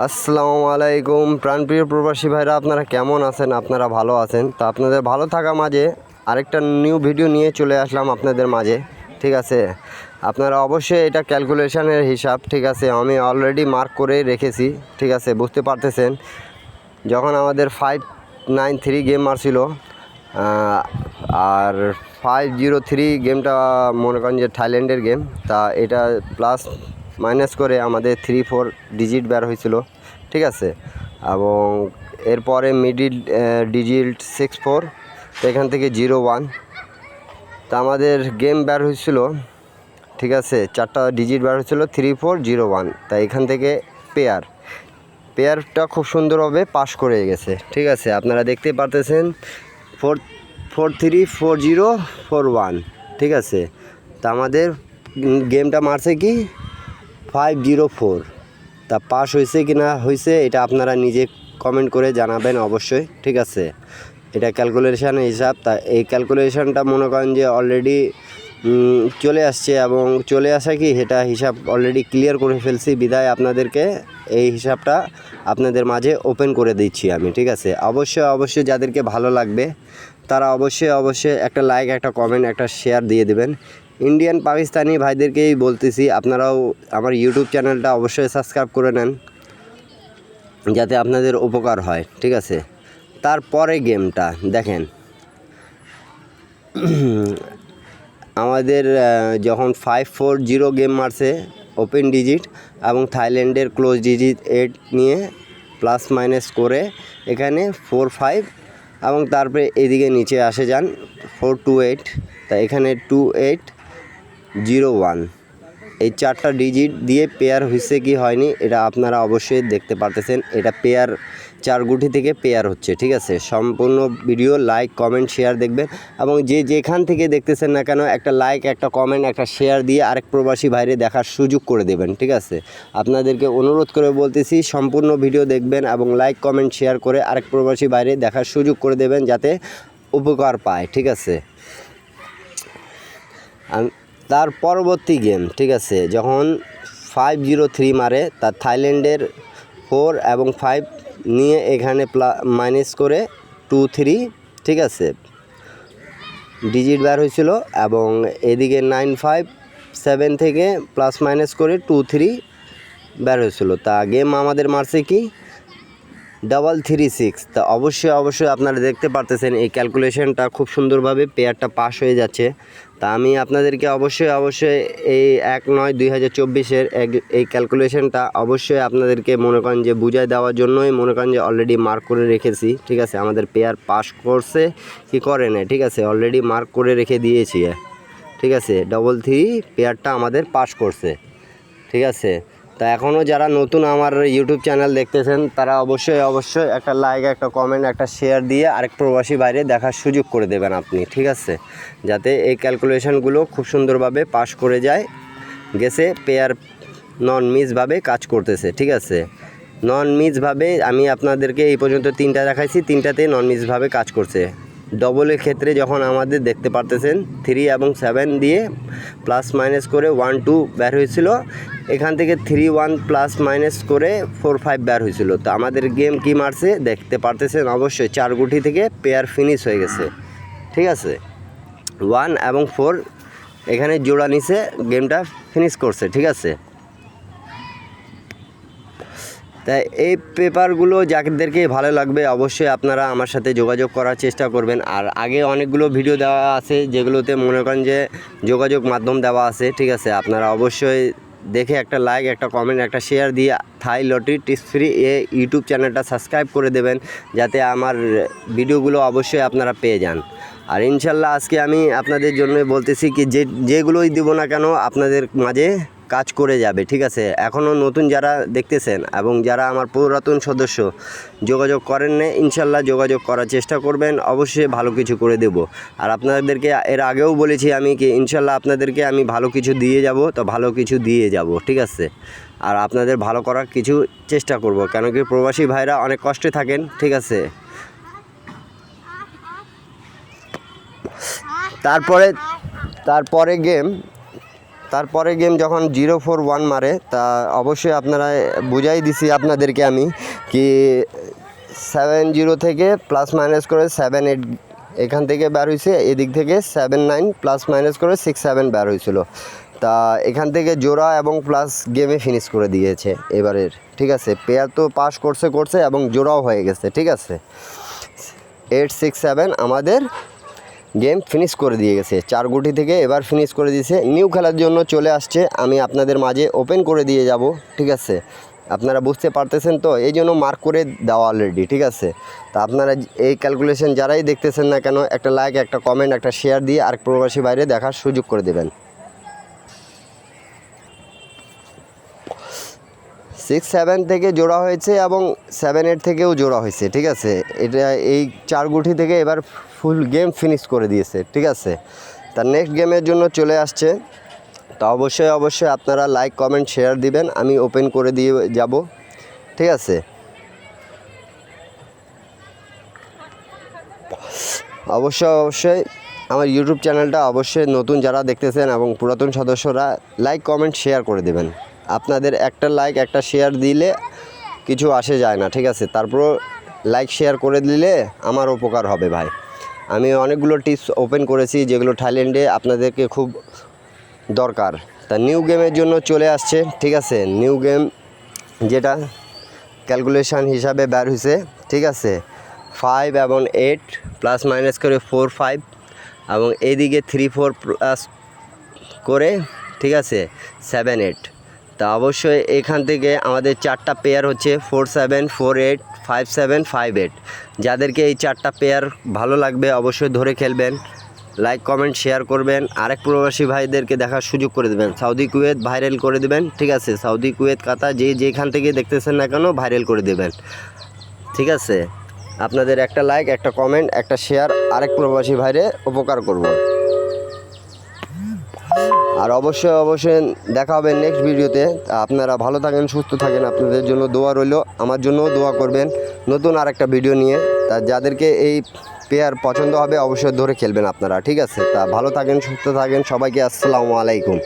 আসসালামু আলাইকুম প্রাণপ্রিয় প্রবাসী ভাইরা, আপনারা কেমন আছেন? আপনারা ভালো আছেন? তো আপনাদের ভালো থাকা মাঝে আরেকটা নিউ ভিডিও নিয়ে চলে আসলাম আপনাদের মাঝে। ঠিক আছে, আপনারা অবশ্যই এটা ক্যালকুলেশনের হিসাব। ঠিক আছে, আমি অলরেডি মার্ক করে রেখেছি। ঠিক আছে, বুঝতে পারতেছেন যখন আমাদের 593 গেম মারছিল আর 503 গেমটা মনে করেন যে থাইল্যান্ডের গেম, তা এটা প্লাস মাইনাস করে আমাদের 3-4 ডিজিট বের হয়েছিল। ঠিক আছে, এবং এরপরে মিডিল ডিজিট 6-4, তো এখান থেকে 0-1, তা আমাদের গেম বের হয়েছিল। ঠিক আছে, 4টা ডিজিট বের হয়েছিল 3-4-0-1, তাই এখান থেকে পেয়ারটা খুব সুন্দরভাবে পাস করে গেছে। ঠিক আছে, আপনারা দেখতে পারতেছেন 4-3-4-0-4-1। ঠিক আছে, তা আমাদের গেমটা মারছে কি 5-0-4, তা পাস হয়েছে কি না হয়েছে এটা আপনারা নিজে কমেন্ট করে জানাবেন অবশ্যই। ঠিক আছে, এটা ক্যালকুলেশান হিসাব। তা এই ক্যালকুলেশানটা মনে করেন যে অলরেডি চলে আসছে, এবং চলে আসা কি এটা হিসাব অলরেডি ক্লিয়ার করে ফেলছি, বিদায় আপনাদেরকে এই হিসাবটা আপনাদের মাঝে ওপেন করে দিচ্ছি আমি। ঠিক আছে, অবশ্যই যাদেরকে ভালো লাগবে তারা অবশ্যই একটা লাইক, একটা কমেন্ট, একটা শেয়ার দিয়ে দেবেন। ইন্ডিয়ান পাকিস্তানি ভাইদেরকেই বলতেছি, আপনারাও আমার ইউটিউব চ্যানেলটা অবশ্যই সাবস্ক্রাইব করে নেন যাতে আপনাদের উপকার হয়। ঠিক আছে, তারপরে গেমটা দেখেন, আমাদের যখন 5-4-0 গেম মারছে ওপেন ডিজিট, এবং থাইল্যান্ডের ক্লোজ ডিজিট 8 নিয়ে প্লাস মাইনাস করে এখানে 4-5, এবং তারপরে এদিকে নিচে আসে যান 4-2-8, তা এখানে 2-8-0-1, এই 4টা ডিজিট দিয়ে পেয়ার হয়েছে কি হয়নি এটা আপনারা অবশ্যই দেখতে পারতেছেন। এটা পেয়ার 4 গুটি থেকে পেয়ার হচ্ছে। ঠিক আছে, সম্পূর্ণ ভিডিও লাইক, কমেন্ট, শেয়ার দেখবেন, এবং যেখান থেকে দেখতেছেন না কেন একটা লাইক, একটা কমেন্ট, একটা শেয়ার দিয়ে আরেক প্রবাসী ভাইরে দেখার সুযোগ করে দেবেন। ঠিক আছে, আপনাদেরকে অনুরোধ করে বলতেছি সম্পূর্ণ ভিডিও দেখবেন এবং লাইক, কমেন্ট, শেয়ার করে আরেক প্রবাসী ভাইরে দেখার সুযোগ করে দেবেন যাতে উপকার পায়। ঠিক আছে, তার পরবর্তী গেম, ঠিক আছে, যখন 5-0-3 মারে, তার থাইল্যান্ডের 4 এবং 5 নিয়ে এখানে মাইনাস করে 2-3, ঠিক আছে, ডিজিট বের হয়েছিল, এবং এদিকে 9-5-7 থেকে প্লাস মাইনাস করে 2-3 বের হয়েছিল। তা গেম আমাদের মারছে কি 3-3-6। তা অবশ্যই আপনারা দেখতে পারতেছেন এই ক্যালকুলেশনটা খুব সুন্দরভাবে পেয়ারটা পাস হয়ে যাচ্ছে। তা আমি আপনাদেরকে অবশ্যই এই 1/9/2024 এই ক্যালকুলেশনটা অবশ্যই আপনাদেরকে মনে করেন যে বুঝাই দেওয়ার জন্যই মনে করেন যে অলরেডি মার্ক করে রেখেছি। ঠিক আছে, আমাদের পেয়ার পাস করছে কি করে না, ঠিক আছে, অলরেডি মার্ক করে রেখে দিয়েছি। ঠিক আছে, 3-3 পেয়ারটা আমাদের পাস করছে। ঠিক আছে, তা এখনও যারা নতুন আমার ইউটিউব চ্যানেল দেখতেছেন তারা অবশ্যই একটা লাইক, একটা কমেন্ট, একটা শেয়ার দিয়ে আরেক প্রবাসী বাইরে দেখার সুযোগ করে দেবেন আপনি। ঠিক আছে, যাতে এই ক্যালকুলেশনগুলো খুব সুন্দরভাবে পাস করে যায় গেছে, পেয়ার নন মিসভাবে কাজ করতেছে। ঠিক আছে, নন মিসভাবে আমি আপনাদেরকে এই পর্যন্ত 3টা দেখাইছি, 3টাতেই নন মিসভাবে কাজ করছে। ডবলের ক্ষেত্রে যখন আমাদের দেখতে পারতেছেন 3 এবং 7 দিয়ে প্লাস মাইনাস করে 1-2 বের হয়েছিল, এখান থেকে 3-1 প্লাস মাইনাস করে 4-5 বের হয়েছিল। তো আমাদের গেম কি মারছে দেখতে পারতেছেন অবশ্যই, 4 গুটি থেকে পেয়ার ফিনিশ হয়ে গেছে। ঠিক আছে, 1 এবং 4 এখানে জোড়া নিচে গেমটা ফিনিশ করছে। ঠিক আছে, তাই এই পেপারগুলো যাদেরকে ভালো লাগবে অবশ্যই আপনারা আমার সাথে যোগাযোগ করার চেষ্টা করবেন। আর আগে অনেকগুলো ভিডিও দেওয়া আছে যেগুলোতে মনে করেন যে যোগাযোগ মাধ্যম দেওয়া আছে। ঠিক আছে, আপনারা অবশ্যই দেখে একটা লাইক, একটা কমেন্ট, একটা শেয়ার দিয়ে থাই লটারি টিপস ফ্রি ইউটিউব চ্যানেলটা সাবস্ক্রাইব করে দেবেন যাতে আমার ভিডিওগুলো অবশ্যই আপনারা পেয়ে যান। আর ইনশাল্লাহ আজকে আমি আপনাদের জন্য বলতেছি কি যেগুলোই দিব না কেন আপনাদের মাঝে কাজ করে যাবে। ঠিক আছে, এখনও নতুন যারা দেখতেছেন এবং যারা আমার পুরাতন সদস্য যোগাযোগ করেন না, ইনশাল্লাহ যোগাযোগ করার চেষ্টা করবেন, অবশ্যই ভালো কিছু করে দেব। আর আপনাদেরকে এর আগেও বলেছি আমি কি ইনশাল্লাহ আপনাদেরকে আমি ভালো কিছু দিয়ে যাব, তো ভালো কিছু দিয়ে যাব। ঠিক আছে, আর আপনাদের ভালো করার কিছু চেষ্টা করব, কেন কি প্রবাসী ভাইরা অনেক কষ্টে থাকেন। ঠিক আছে, তারপরে গেম তারপরে গেম যখন 0-4-1 মারে, তা অবশ্যই আপনারা বুঝাই দিছি আপনাদেরকে আমি কি 7-0 থেকে প্লাস মাইনাস করে 7-8 এখান থেকে বের হয়েছে, এদিক থেকে 7-9 প্লাস মাইনাস করে 6-7 বের হয়েছিল। তা এখান থেকে জোড়া এবং প্লাস গেমে ফিনিশ করে দিয়েছে এবারের, ঠিক আছে। পেয়ার তো পাস করছে এবং জোড়াও হয়ে গেছে, ঠিক আছে। 8-6-7 আমাদের গেম ফিনিশ করে দিয়ে গেছে, 4 গুটি থেকে এবার ফিনিশ করে দিয়েছে। নিউ খেলার জন্য চলে আসছে, আমি আপনাদের মাঝে ওপেন করে দিয়ে যাব, ঠিক আছে। আপনারা বুঝতে পারতেছেন তো, এই জন্য মার্ক করে দেওয়া অলরেডি, ঠিক আছে। তা আপনারা এই ক্যালকুলেশন যারাই দেখতেছেন না কেন, একটা লাইক, একটা কমেন্ট, একটা শেয়ার দিয়ে আরেক প্রবাসী বাইরে দেখার সুযোগ করে দেবেন। 6-7 থেকে জোড়া হয়েছে এবং 7-8 থেকেও জোড়া হয়েছে, ঠিক আছে। এটা এই 4 গুটি থেকে এবার ফুল গেম ফিনিশ করে দিয়েছে, ঠিক আছে। তার নেক্সট গেমের জন্য চলে আসছে। তা অবশ্যই আপনারা লাইক, কমেন্ট, শেয়ার দিবেন, আমি ওপেন করে দিয়ে যাব, ঠিক আছে। অবশ্যই আমার ইউটিউব চ্যানেলটা অবশ্যই নতুন যারা দেখতেছেন এবং পুরাতন সদস্যরা লাইক, কমেন্ট, শেয়ার করে দেবেন। আপনাদের একটা লাইক, একটা শেয়ার দিলে কিছু আসে যায় না, ঠিক আছে। তারপরও লাইক, শেয়ার করে দিলে আমার উপকার হবে ভাই। আমি অনেকগুলো টিপস ওপেন করেছি যেগুলো থাইল্যান্ডে আপনাদেরকে খুব দরকার। তা নিউ গেমের জন্য চলে আসছে, ঠিক আছে। নিউ গেম যেটা ক্যালকুলেশান হিসাবে বের হয়েছে, ঠিক আছে। 5 এবং 8 প্লাস মাইনাস করে 4-5 এবং এইদিকে 3-4 প্লাস করে, ঠিক আছে, 7-8। তা অবশ্যই এখান থেকে আমাদের 4টা পেয়ার হচ্ছে 4-7, 4-8, 5-7, 5-8। যাদেরকে এই 4টা পেয়ার ভালো লাগবে অবশ্যই ধরে খেলবেন, লাইক, কমেন্ট, শেয়ার করবেন, আরেক প্রবাসী ভাইদেরকে দেখার সুযোগ করে দেবেন। সৌদি, কুয়েত ভাইরাল করে দেবেন, ঠিক আছে। সৌদি, কুয়েত, কাতার যেখান থেকে দেখতেছেন না কেন ভাইরাল করে দেবেন, ঠিক আছে। আপনাদের একটা লাইক, একটা কমেন্ট, একটা শেয়ার আরেক প্রবাসী ভাইরে উপকার করব। আর অবশ্যই দেখা হবে নেক্সট ভিডিওতে। আপনারা ভালো থাকেন, সুস্থ থাকেন, আপনাদের জন্য দোয়া রইল, আমার জন্যও দোয়া করবেন নতুন আরেকটা ভিডিও নিয়ে। তা যাদেরকে এই পেয়ার পছন্দ হবে অবশ্যই ধরে খেলবেন আপনারা, ঠিক আছে। তা ভালো থাকেন, সুস্থ থাকেন, সবাইকে আসসালামু আলাইকুম।